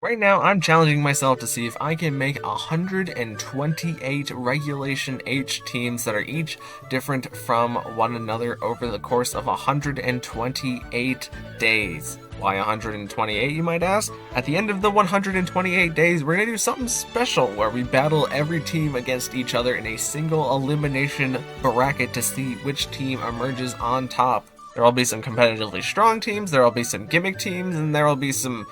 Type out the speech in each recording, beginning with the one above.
Right now, I'm challenging myself to see if I can make 128 Regulation H teams that are each different from one another over the course of 128 days. Why 128, you might ask? At the end of the 128 days, we're going to do something special where we battle every team against each other in a single elimination bracket to see which team emerges on top. There will be some competitively strong teams, there will be some gimmick teams, and there will be some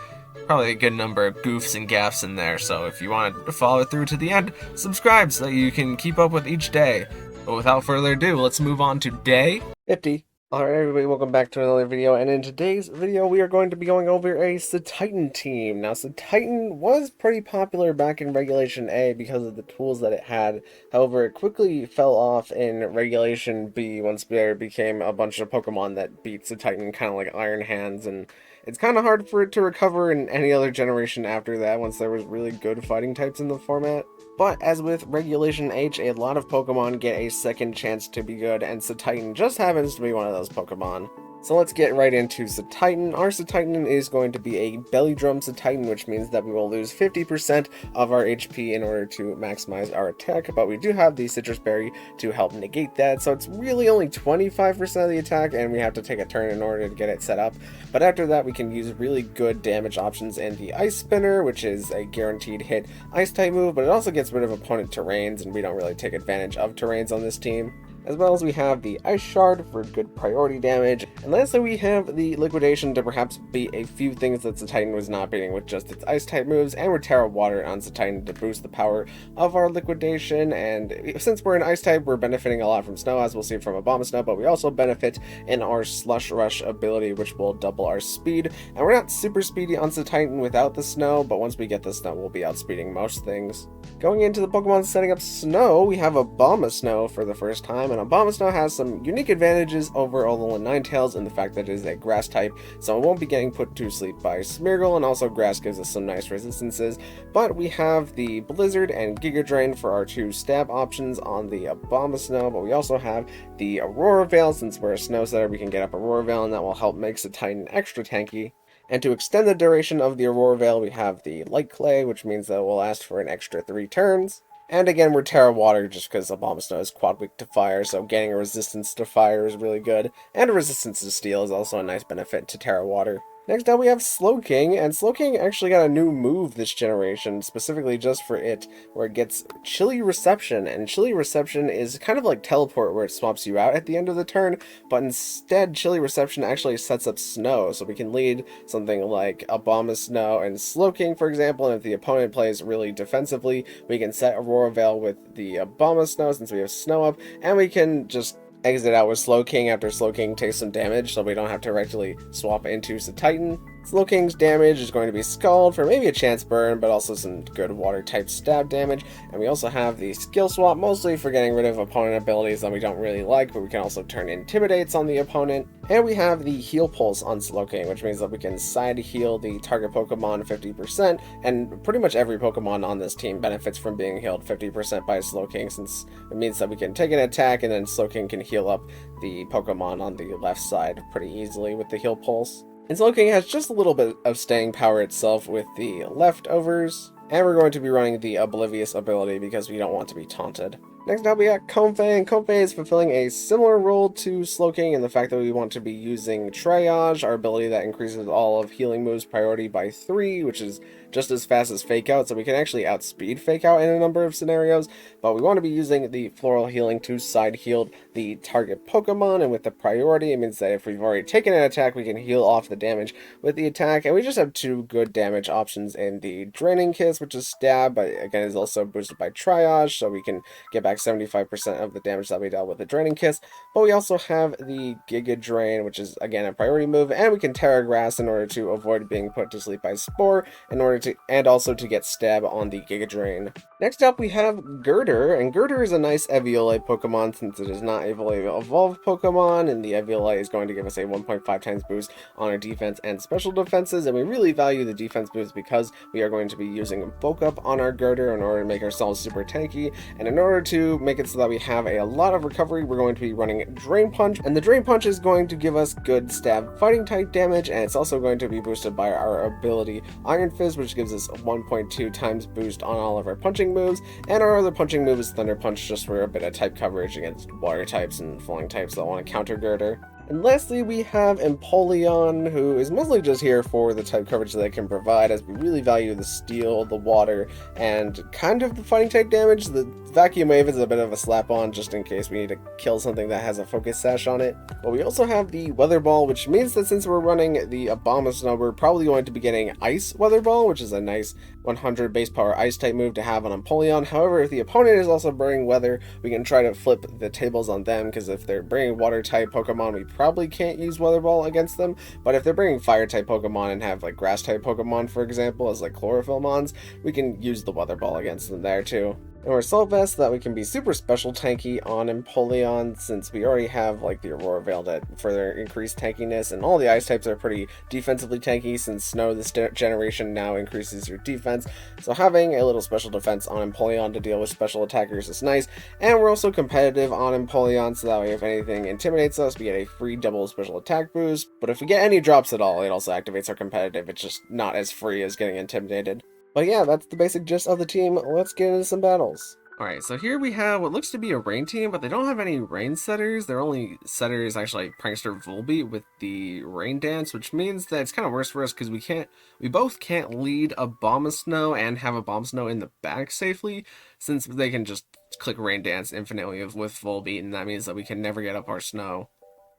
probably a good number of goofs and gaffs in there, so if you want to follow through to the end, subscribe so that you can keep up with each day. But without further ado, let's move on to day 50. Alright everybody, welcome back to another video, and in today's video we are going to be going over a Cetitan team. Now Cetitan was pretty popular back in Regulation A because of the tools that it had, however it quickly fell off in Regulation B once there became a bunch of Pokemon that beat Cetitan, kind of like Iron Hands, and it's kind of hard for it to recover in any other generation after that once there was really good fighting types in the format. But as with Regulation H, a lot of Pokemon get a second chance to be good, and Cetitan just happens to be one of those Pokemon. So let's get right into Cetitan. Our Cetitan is going to be a Belly Drum Cetitan, which means that we will lose 50% of our HP in order to maximize our attack, but we do have the Citrus Berry to help negate that, so it's really only 25% of the attack, and we have to take a turn in order to get it set up. But after that, we can use really good damage options in the Ice Spinner, which is a guaranteed hit Ice-type move, but it also gets rid of opponent terrains, and we don't really take advantage of terrains on this team. As well as we have the Ice Shard for good priority damage, and lastly we have the Liquidation to perhaps beat a few things that Cetitan was not beating with just its Ice-type moves, and we're Terra Water on Cetitan to boost the power of our Liquidation, and since we're an Ice-type, we're benefiting a lot from Snow, as we'll see from Abomasnow, but we also benefit in our Slush Rush ability, which will double our speed, and we're not super speedy on Cetitan without the Snow, but once we get the Snow, we'll be outspeeding most things. Going into the Pokemon setting up Snow, we have Abomasnow for the first time, and Abomasnow has some unique advantages over Alolan Ninetales in the fact that it is a grass type, so it won't be getting put to sleep by Smeargle, and also grass gives us some nice resistances. But we have the Blizzard and Giga Drain for our two stab options on the Abomasnow, but we also have the Aurora Veil. Since we're a Snow setter, we can get up Aurora Veil, and that will help make Cetitan extra tanky. And to extend the duration of the Aurora Veil, we have the Light Clay, which means that it will last for an extra 3 turns. And again, we're Terra Water just because Abomasnow is quad weak to fire, so getting a resistance to fire is really good. And a resistance to steel is also a nice benefit to Terra Water. Next up we have Slowking, and Slowking actually got a new move this generation, specifically just for it, where it gets Chilly Reception, and Chilly Reception is kind of like Teleport where it swaps you out at the end of the turn, but instead Chilly Reception actually sets up Snow, so we can lead something like Abomasnow and Slowking, for example, and if the opponent plays really defensively, we can set Aurora Veil with the Abomasnow since we have Snow up, and we can just exit out with Slowking after Slowking takes some damage, so we don't have to directly swap into Cetitan. Slowking's damage is going to be Scald for maybe a chance burn, but also some good water-type stab damage. And we also have the skill swap, mostly for getting rid of opponent abilities that we don't really like, but we can also turn Intimidates on the opponent. And we have the Heal Pulse on Slowking, which means that we can side heal the target Pokemon 50%, and pretty much every Pokemon on this team benefits from being healed 50% by Slowking, since it means that we can take an attack and then Slowking can heal up the Pokemon on the left side pretty easily with the Heal Pulse. And Slowking has just a little bit of staying power itself with the leftovers, and we're going to be running the Oblivious ability because we don't want to be taunted. Next up we got Comfey, and Comfey is fulfilling a similar role to Slowking in the fact that we want to be using Triage, our ability that increases all of healing moves priority by 3, which is just as fast as Fake Out, so we can actually outspeed Fake Out in a number of scenarios, but we want to be using the Floral Healing to side heal the target Pokemon, and with the priority, it means that if we've already taken an attack, we can heal off the damage with the attack, and we just have 2 good damage options in the Draining Kiss, which is Stab, but again is also boosted by Triage, so we can get back 75% of the damage that we dealt with the Draining Kiss, but we also have the Giga Drain, which is again a priority move, and we can Terra Grass in order to avoid being put to sleep by Spore, in order to, and also to get Stab on the Giga Drain. Next up, we have Girder, and Girder is a nice Eviolite Pokemon since it is not a fully evolved Pokemon, and the Eviolite is going to give us a 1.5 times boost on our defense and special defenses, and we really value the defense boost because we are going to be using Bulk Up on our Girder in order to make ourselves super tanky, and in order to make it so that we have a lot of recovery, we're going to be running Drain Punch, and the Drain Punch is going to give us good stab fighting type damage, and it's also going to be boosted by our ability Iron Fist, which gives us a 1.2 times boost on all of our punching moves, and our other punching move is Thunder Punch, just for a bit of type coverage against water types and falling types that want to counter Girder. And lastly, we have Empoleon, who is mostly just here for the type coverage that it can provide, as we really value the steel, the water, and kind of the fighting type damage. The Vacuum Wave is a bit of a slap-on, just in case we need to kill something that has a Focus Sash on it. But we also have the Weather Ball, which means that since we're running the Abomasnow, we're probably going to be getting Ice Weather Ball, which is a nice 100 base power Ice type move to have on Empoleon. However, if the opponent is also bringing Weather, we can try to flip the tables on them, because if they're bringing Water type Pokemon, we probably can't use Weather Ball against them, but if they're bringing Fire type Pokemon and have like Grass type Pokemon, for example, as like Chlorophyll Mons, we can use the Weather Ball against them there too. And we're Assault Vest so that we can be super special tanky on Empoleon, since we already have like the Aurora Veil to further increase tankiness, and all the ice types are pretty defensively tanky since Snow this generation now increases your defense, so having a little special defense on Empoleon to deal with special attackers is nice. And we're also competitive on Empoleon, so that way if anything intimidates us, we get a free double special attack boost, but if we get any drops at all, it also activates our competitive. It's just not as free as getting intimidated. But yeah, that's the basic gist of the team. Let's get into some battles. Alright, so here we have what looks to be a rain team, but they don't have any rain setters. Their only setter is actually Prankster Volbeat with the rain dance, which means that it's kind of worse for us because we both can't lead Abomasnow and have Abomasnow in the back safely, since they can just click rain dance infinitely with Volbeat, and that means that we can never get up our snow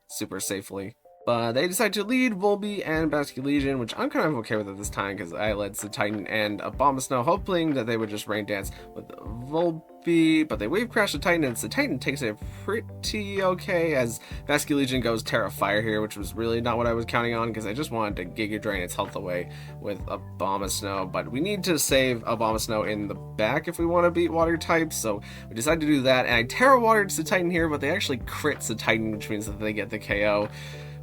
super safely. But they decide to lead Volbeat and Basculegion, which I'm kind of okay with at this time because I led Cetitan and Abomasnow, hoping that they would just rain dance with Volbeat, but they wave crash Cetitan, and Cetitan takes it pretty okay as Basculegion goes Terra Fire here, which was really not what I was counting on because I just wanted to Giga Drain its health away with Abomasnow, but we need to save Abomasnow in the back if we want to beat water types, so we decided to do that, and I Terra Watered Cetitan here, but they actually crit Cetitan, which means that they get the KO,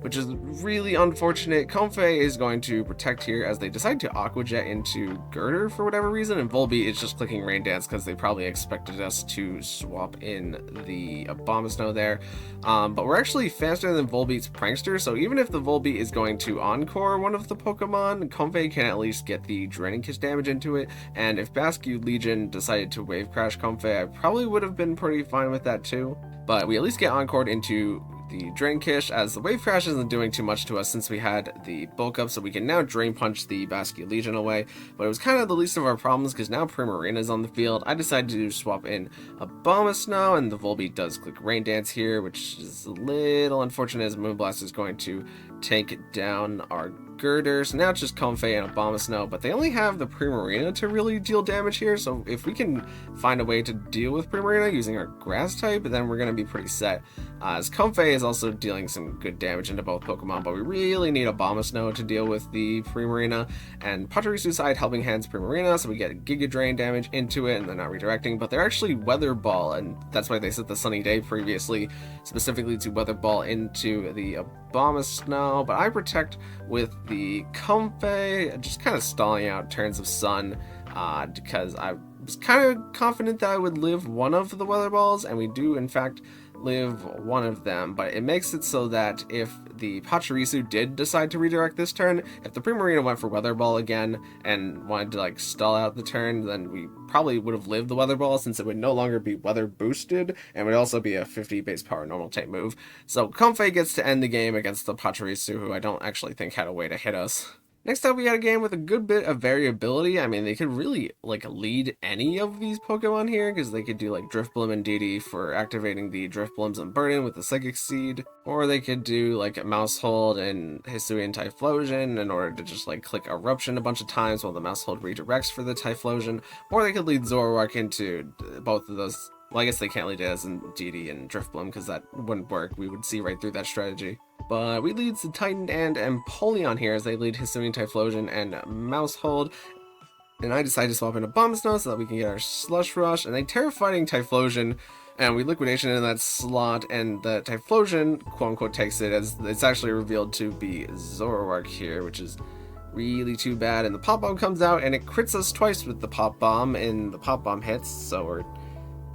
which is really unfortunate. Comfey is going to protect here as they decide to Aqua Jet into Girder for whatever reason, and Volbeat is just clicking Rain Dance because they probably expected us to swap in the Abomasnow there. But we're actually faster than Volbeat's Prankster, so even if the Volbeat is going to Encore one of the Pokemon, Comfey can at least get the Draining Kiss damage into it, and if Basculegion decided to Wave Crash Comfey, I probably would have been pretty fine with that too. But we at least get Encored into the Drain Kish, as the Wave Crash isn't doing too much to us since we had the Bulk Up, so we can now Drain Punch the Basculegion away, but it was kind of the least of our problems because now Primarina is on the field. I decided to swap in Abomasnow, and the Volbeat does click Rain Dance here, which is a little unfortunate as Moonblast is going to take down our Girder, so now it's just Comfey and Abomasnow, but they only have the Primarina to really deal damage here, so if we can find a way to deal with Primarina using our Grass type, then we're going to be pretty set, as Comfey is also dealing some good damage into both Pokemon, but we really need Abomasnow to deal with the Primarina, and Pachirisu side Helping Hands Primarina, so we get Giga Drain damage into it, and they're not redirecting, but they're actually Weather Ball, and that's why they set the Sunny Day previously, specifically to Weather Ball into the Abomasnow, but I protect with the Comfey, just kind of stalling out turns of Sun, because I was kind of confident that I would live one of the Weather Balls, and we do in fact live one of them, but it makes it so that if the Pachirisu did decide to redirect this turn, if the Primarina went for Weather Ball again and wanted to like stall out the turn, then we probably would have lived the Weather Ball since it would no longer be weather boosted and would also be a 50 base power normal type move. So Comfey gets to end the game against the Pachirisu, who I don't actually think had a way to hit us. Next up, we had a game with a good bit of variability. I mean, they could really, like, lead any of these Pokemon here, because they could do, like, Drifblim and DD for activating the Driftblims and Burden with the Psychic Seed, or they could do, like, a Mousehold and Hisuian Typhlosion in order to just, like, click Eruption a bunch of times while the Mousehold redirects for the Typhlosion, or they could lead Zoroark into both of those. Well, I guess they can't lead it as in DD and Drifblim, because that wouldn't work. We would see right through that strategy. But we lead Cetitan and Empoleon here as they lead Hisuian Typhlosion and Mousehold. And I decide to swap in a Bomb Snow so that we can get our Slush Rush, and they Terra Fighting Typhlosion, and we Liquidation in that slot, and the Typhlosion, quote-unquote, takes it, as it's actually revealed to be Zoroark here, which is really too bad. And the Pop Bomb comes out, and it crits us twice with the Pop Bomb, and the Pop Bomb hits, so we're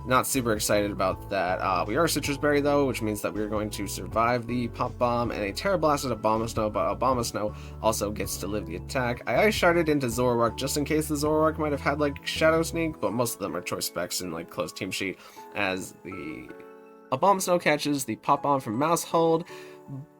not super excited about that. We are Citrus Berry though, which means that we're going to survive the Pop Bomb, and a Terra Blast at Abomasnow, but Abomasnow also gets to live the attack. I Ice Sharded into Zoroark just in case the Zoroark might have had like Shadow Sneak, but most of them are choice specs in like closed team sheet, as the Abomasnow catches the Pop Bomb from Mouse Hold.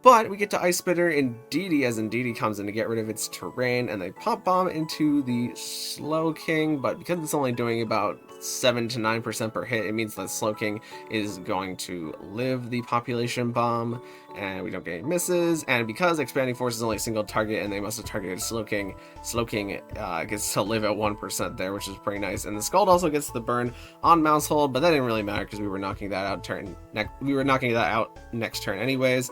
But we get to Ice Spitter Indeedee as Indeedee comes in to get rid of its terrain, and they Pop Bomb into the Slowking, but because it's only doing about 7 to 9% per hit, it means that Slowking is going to live the Population Bomb, and we don't get any misses. And because Expanding Force is only a single target and they must have targeted Slowking, Slowking gets to live at 1% there, which is pretty nice. And the Scald also gets the burn on Mouse Hold, but that didn't really matter because we were knocking that out next turn anyways.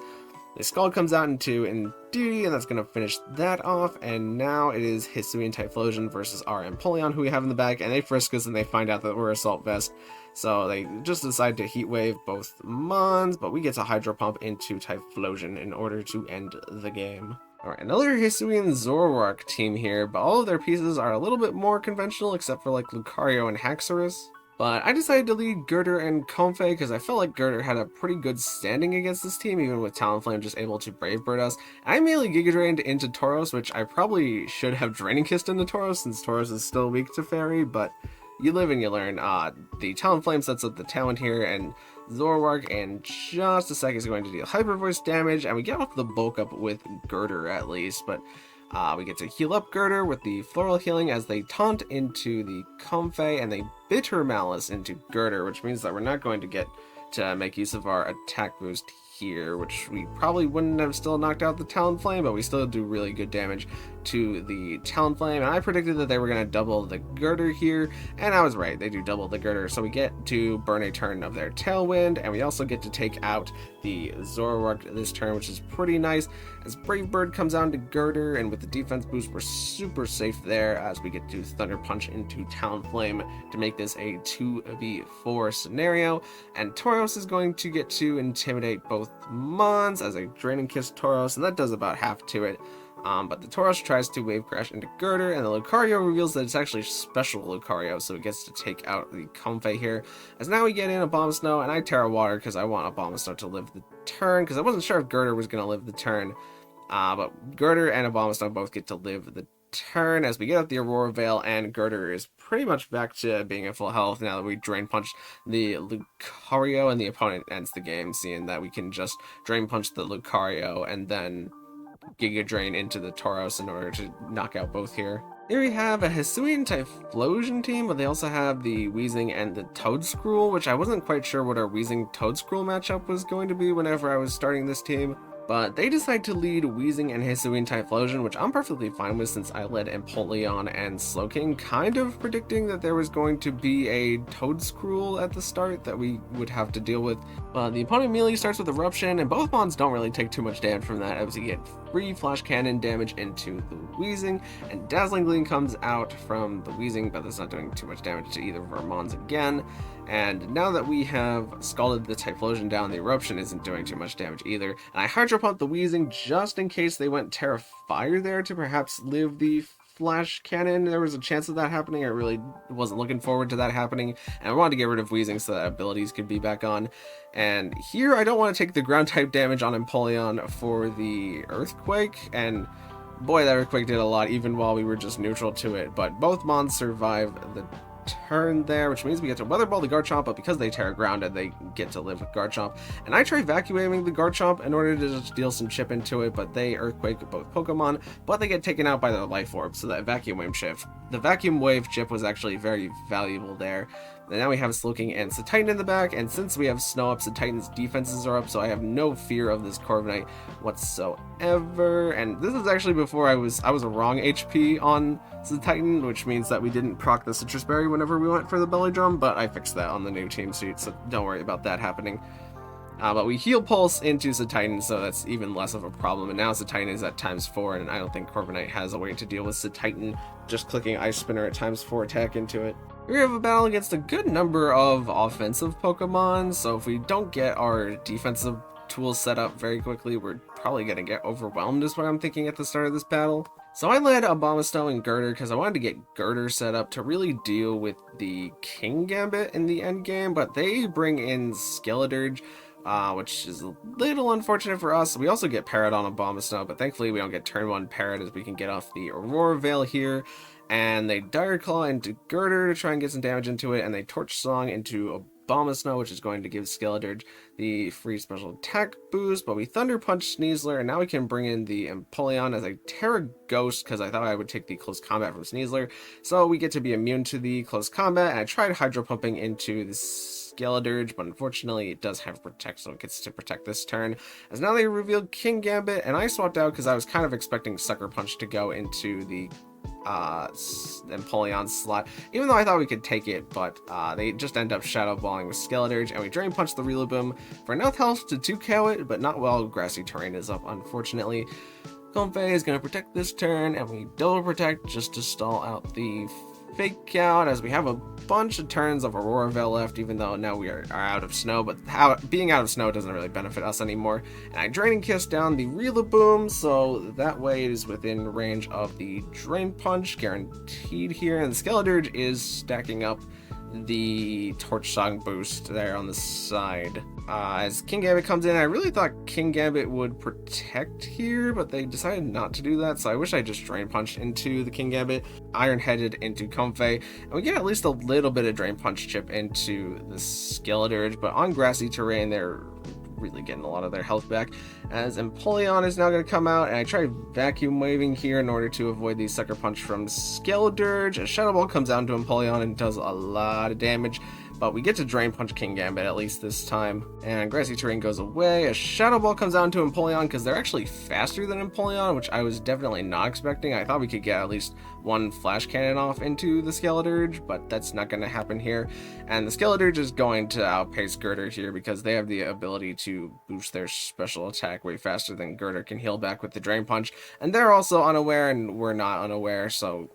The Scald comes out into Indeedee, and that's going to finish that off, and now it is Hisuian Typhlosion versus our Empoleon, who we have in the back, and they frisk us and they find out that we're Assault Vest, so they just decide to Heat Wave both Mons, but we get to Hydro Pump into Typhlosion in order to end the game. Alright, another Hisuian Zoroark team here, but all of their pieces are a little bit more conventional, except for like Lucario and Haxorus. But I decided to lead Girder and Comfey because I felt like Girder had a pretty good standing against this team, even with Talonflame just able to Brave Bird us. I mainly Giga Drained into Tauros, which I probably should have Draining Kissed into Tauros since Tauros is still weak to Fairy, but you live and you learn. The Talonflame sets up the Talon here, and Zoroark in just a sec is going to deal Hyper Voice damage, and we get off the bulk up with Girder at least, but we get to heal up Girder with the Floral Healing as they taunt into the Comfey, and they Bitter Malice into Girder, which means that we're not going to get to make use of our attack boost here, which we probably wouldn't have still knocked out the Talonflame, but we still do really good damage to the Talonflame, and I predicted that they were going to double the Girder here, and I was right, they do double the Girder, so we get to burn a turn of their Tailwind, and we also get to take out the Zoroark this turn, which is pretty nice, as Brave Bird comes out to Girder, and with the defense boost, we're super safe there, as we get to Thunder Punch into Talonflame to make this a 2v4 scenario, and Tauros is going to get to intimidate both Mons as a Draining Kiss Tauros, and that does about half to it. But the Tauros tries to Wave Crash into Girder, and the Lucario reveals that it's actually special Lucario, so it gets to take out the Comfey here. As now we get in Abomasnow, and I Terra Water because I want Abomasnow to live the turn, because I wasn't sure if Girder was going to live the turn. But Girder and Abomasnow both get to live the turn as we get out the Aurora Veil, and Girder is pretty much back to being at full health now that we Drain Punch the Lucario, and the opponent ends the game, seeing that we can just Drain Punch the Lucario and then Giga Drain into the Tauros in order to knock out both here. Here we have a Hisuian Typhlosion team, but they also have the Weezing and the Toedscruel, which I wasn't quite sure what our Weezing Toedscruel matchup was going to be whenever I was starting this team. But they decide to lead Weezing and Hisuian Typhlosion, which I'm perfectly fine with since I led Empoleon and Slowking, kind of predicting that there was going to be a Toedscruel at the start that we would have to deal with. The opponent immediately starts with Eruption, and both Mons don't really take too much damage from that as we get free Flash Cannon damage into the Weezing, and Dazzling Gleam comes out from the Weezing, but that's not doing too much damage to either of our Mons again. And now that we have scalded the Typhlosion down, the Eruption isn't doing too much damage either. And I Hydro Pump the Weezing just in case they went Terra Fire there to perhaps live the Flash Cannon. There was a chance of that happening. I really wasn't looking forward to that happening, and I wanted to get rid of Weezing so that abilities could be back on. And here I don't want to take the ground type damage on Empoleon for the Earthquake, and boy, that Earthquake did a lot even while we were just neutral to it. But both Mons survive the turn there, which means we get to Weather Ball the Garchomp, but because they Terra Grounded, they get to live with Garchomp. And I try vacuuming the Garchomp in order to just deal some chip into it, but they Earthquake both Pokemon, but they get taken out by their Life Orb, so that Vacuum Wave chip was actually very valuable there. And now we have Slowking and Cetitan in the back, and since we have Snow up, Cetitan's defenses are up, so I have no fear of this Corviknight whatsoever. And this is actually before I was a wrong HP on Cetitan, which means that we didn't proc the Citrus Berry whenever we went for the Belly Drum, but I fixed that on the new team suit, so don't worry about that happening. But we heal Pulse into Cetitan, so that's even less of a problem. And now Cetitan is at ×4, and I don't think Corviknight has a way to deal with Cetitan just clicking Ice Spinner at ×4 attack into it. We have a battle against a good number of offensive Pokemon, so if we don't get our defensive tools set up very quickly, we're probably going to get overwhelmed is what I'm thinking at the start of this battle. So I led Abomasnow and Girder because I wanted to get Girder set up to really deal with the King Gambit in the end game, but they bring in Skeledirge, which is a little unfortunate for us. We also get Parrot on Abomasnow, but thankfully we don't get turn 1 Parrot as we can get off the Aurora Veil here. And they Dire Claw into Girder to try and get some damage into it, and they Torch Song into Abomasnow, which is going to give Skeledirge the free special attack boost, but we Thunder Punch Sneasler, and now we can bring in the Empoleon as a Terra Ghost, because I thought I would take the close combat from Sneasler, so we get to be immune to the close combat, and I tried Hydro Pumping into the Skeledirge, but unfortunately it does have Protect, so it gets to protect this turn, as now they revealed King Gambit, and I swapped out because I was kind of expecting Sucker Punch to go into the Empoleon slot, even though I thought we could take it, but they just end up Shadow Balling with Skeledirge, and we Drain Punch the Rillaboom for enough health to 2KO it, but not while Grassy Terrain is up, unfortunately. Comfey is going to protect this turn, and we double protect just to stall out the Fake Out, as we have a bunch of turns of Aurora Veil left, even though now we are out of snow, but being out of snow doesn't really benefit us anymore. And I Draining Kiss down the Rillaboom, so that way it is within range of the Drain Punch, guaranteed here, and Skeledirge is stacking up the Torch Song boost there on the side. As King Gambit comes in, I really thought King Gambit would protect here, but they decided not to do that, so I wish I just Drain Punched into the King Gambit, Iron Headed into Comfey, and we get at least a little bit of Drain Punch chip into the Skeledirge, but on Grassy Terrain, they're really getting a lot of their health back, as Empoleon is now going to come out, and I try Vacuum Waving here in order to avoid the Sucker Punch from Skeledirge. A Shadow Ball comes down to Empoleon and does a lot of damage, but we get to Drain Punch King Gambit at least this time, and Grassy Terrain goes away. A Shadow Ball comes down to Empoleon because they're actually faster than Empoleon, which I was definitely not expecting. I thought we could get at least one Flash Cannon off into the Skeledirge, but that's not going to happen here, and the Skeledirge is going to outpace Girder here because they have the ability to boost their special attack way faster than Girder can heal back with the Drain Punch, and they're also unaware and we're not unaware, so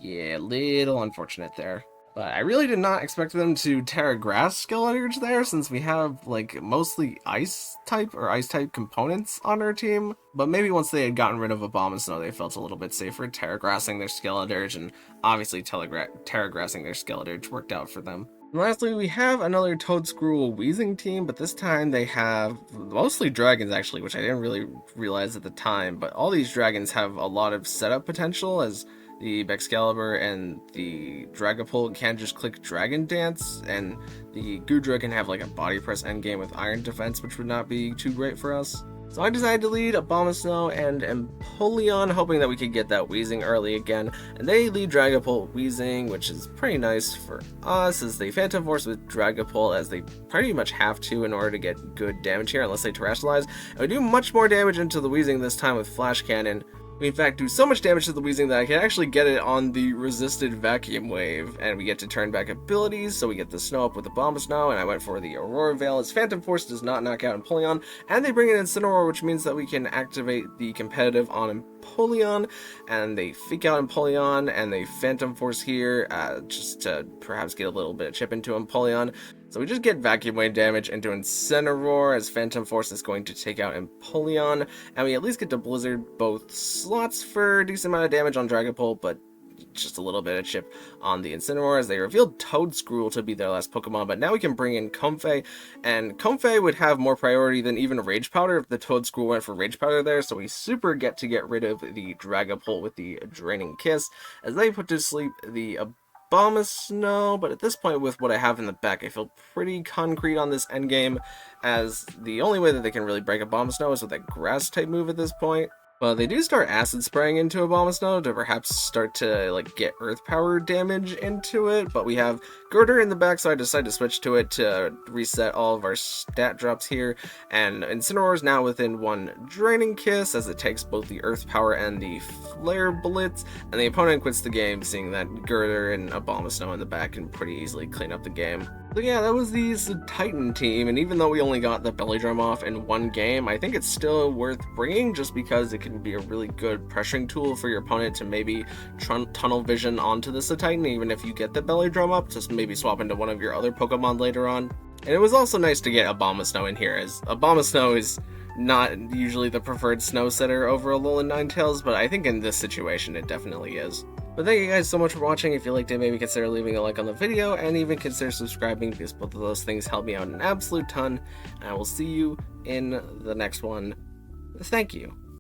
yeah, little unfortunate there. But I really did not expect them to Terra Grass Skeledirge there, since we have, like, mostly Ice-type or Ice-type components on our team. But maybe once they had gotten rid of Abomasnow, they felt a little bit safer Terra Grassing their Skeledirge, and obviously Terra Grassing their Skeledirge worked out for them. And lastly, we have another Toadscruel Weezing team, but this time they have mostly dragons, actually, which I didn't really realize at the time. But all these dragons have a lot of setup potential, as the Excalibur and the Dragapult can just click Dragon Dance, and the Goodra can have like a Body Press endgame with Iron Defense, which would not be too great for us. So I decided to lead Abomasnow and Empoleon, hoping that we could get that Weezing early again, and they lead Dragapult Weezing, which is pretty nice for us, as they Phantom Force with Dragapult, as they pretty much have to in order to get good damage here, unless they Terrestrialize, and we do much more damage into the Weezing this time with Flash Cannon. We in fact do so much damage to the Weezing that I can actually get it on the resisted Vacuum Wave, and we get to turn back abilities, so we get the Snow Up with the Abomasnow, and I went for the Aurora Veil, as Phantom Force does not knock out Empoleon, and they bring in Incineroar, which means that we can activate the competitive on Empoleon, and they Fake Out Empoleon, and they Phantom Force here, just to perhaps get a little bit of chip into Empoleon. So we just get Vacuum Wave damage into Incineroar, as Phantom Force is going to take out Empoleon, and we at least get to Blizzard both slots for a decent amount of damage on Dragapult, but just a little bit of chip on the Incineroar, as they revealed Toadscruel to be their last Pokemon, but now we can bring in Comfey, and Comfey would have more priority than even Rage Powder if the Toadscruel went for Rage Powder there, so we super get to get rid of the Dragapult with the Draining Kiss, as they put to sleep the Abomasnow, but at this point with what I have in the back, I feel pretty concrete on this endgame, as the only way that they can really break Abomasnow is with that Grass type move at this point. Well, they do start Acid Spraying into Abomasnow to perhaps start to like get Earth Power damage into it, but we have Girder in the back, so I decided to switch to it to reset all of our stat drops here, and Incineroar is now within one Draining Kiss, as it takes both the Earth Power and the Flare Blitz, and the opponent quits the game, seeing that Girder and Abomasnow in the back can pretty easily clean up the game. So yeah, that was the Cetitan team, and even though we only got the belly drum off in one game, I think it's still worth bringing just because it can be a really good pressuring tool for your opponent to maybe tunnel vision onto the Cetitan, even if you get the belly drum up, just maybe swap into one of your other Pokemon later on. And it was also nice to get Abomasnow in here, as Abomasnow is not usually the preferred snow setter over Alolan Ninetales, but I think in this situation it definitely is. But thank you guys so much for watching. If you liked it, maybe consider leaving a like on the video, and even consider subscribing, because both of those things help me out an absolute ton. And I will see you in the next one. Thank you.